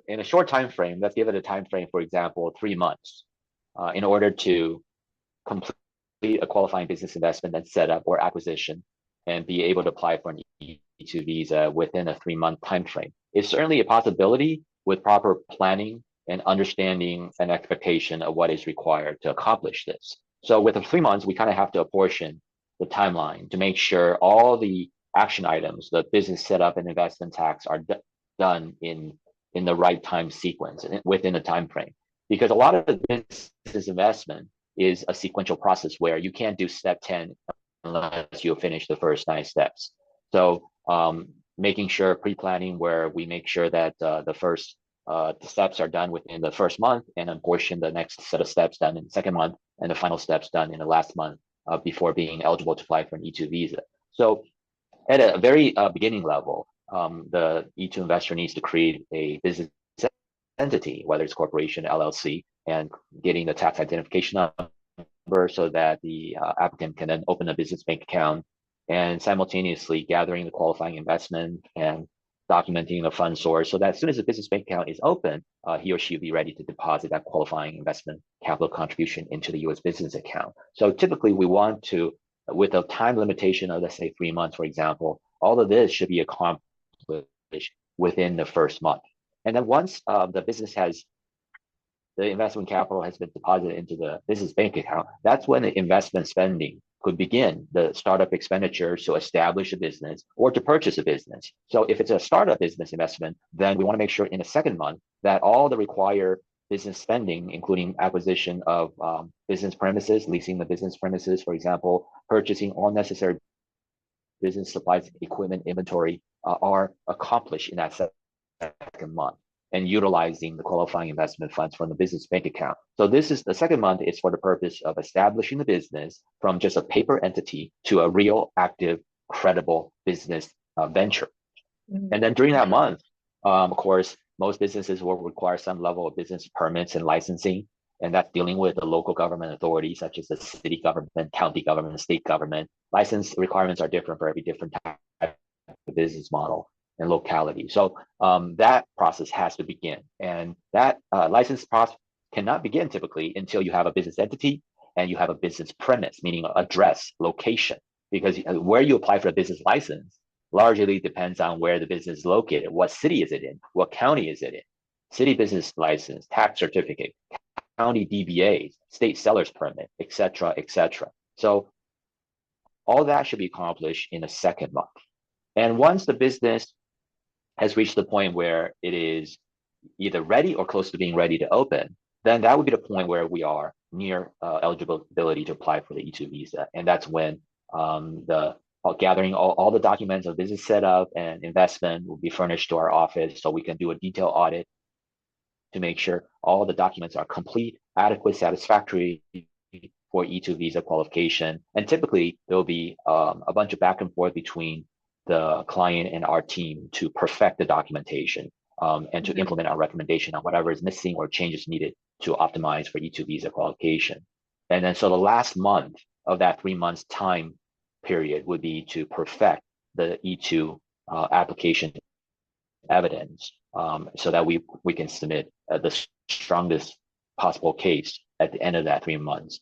in a short time frame, let's give it a time frame, for example, 3 months, in order to complete a qualifying business investment and setup or acquisition and be able to apply for an E2 visa within a 3-month time frame. It's certainly a possibility with proper planning and understanding and expectation of what is required to accomplish this. So with the 3 months, we kind of have to apportion the timeline to make sure all the action items, the business setup and investment tax are done in the right time sequence within a time frame. Because a lot of the business investment is a sequential process where you can't do step 10 unless you finish the first 9 steps. So making sure pre-planning where we make sure that the first the steps are done within the first month and apportion the next set of steps done in the second month and the final steps done in the last month before being eligible to apply for an E2 visa. So at a very beginning level, the E2 investor needs to create a business entity, whether it's corporation, LLC, and getting the tax identification number so that the applicant can then open a business bank account and simultaneously gathering the qualifying investment and documenting the fund source so that as soon as the business bank account is open, he or she will be ready to deposit that qualifying investment capital contribution into the U.S. business account. So typically we want to, with a time limitation of, let's say, 3 months, for example, all of this should be accomplished within the first month. And then once the business has, the investment capital has been deposited into the business bank account, that's when the investment spending could begin, the startup expenditures to establish a business or to purchase a business. So if it's a startup business investment, then we want to make sure in the second month that all the required business spending, including acquisition of business premises, leasing the business premises, for example, purchasing all necessary business supplies, equipment, inventory, are accomplished in that second month and utilizing the qualifying investment funds from the business bank account. So this is the second month is for the purpose of establishing the business from just a paper entity to a real, active, credible business venture. And then during that month, of course, most businesses will require some level of business permits and licensing, and that's dealing with the local government authorities such as the city government, county government, state government. License requirements are different for every different type of business model and locality. So that process has to begin. And that license process cannot begin typically until you have a business entity and you have a business premise, meaning address, location, because where you apply for a business license largely depends on where the business is located. What city is it in? What county is it in? City business license, tax certificate, county DBAs, state seller's permit, et cetera, et cetera. So all that should be accomplished in the second month. And once the business has reached the point where it is either ready or close to being ready to open, then that would be the point where we are near eligibility to apply for the E2 visa. And that's when gathering all the documents of business setup and investment will be furnished to our office so we can do a detailed audit to make sure all the documents are complete, adequate, satisfactory for E2 visa qualification. And typically there will be a bunch of back and forth between the client and our team to perfect the documentation and to implement our recommendation on whatever is missing or changes needed to optimize for E2 visa qualification. And then so the last month of that 3 months time period would be to perfect the E2 application evidence so that we can submit the strongest possible case at the end of that 3 months.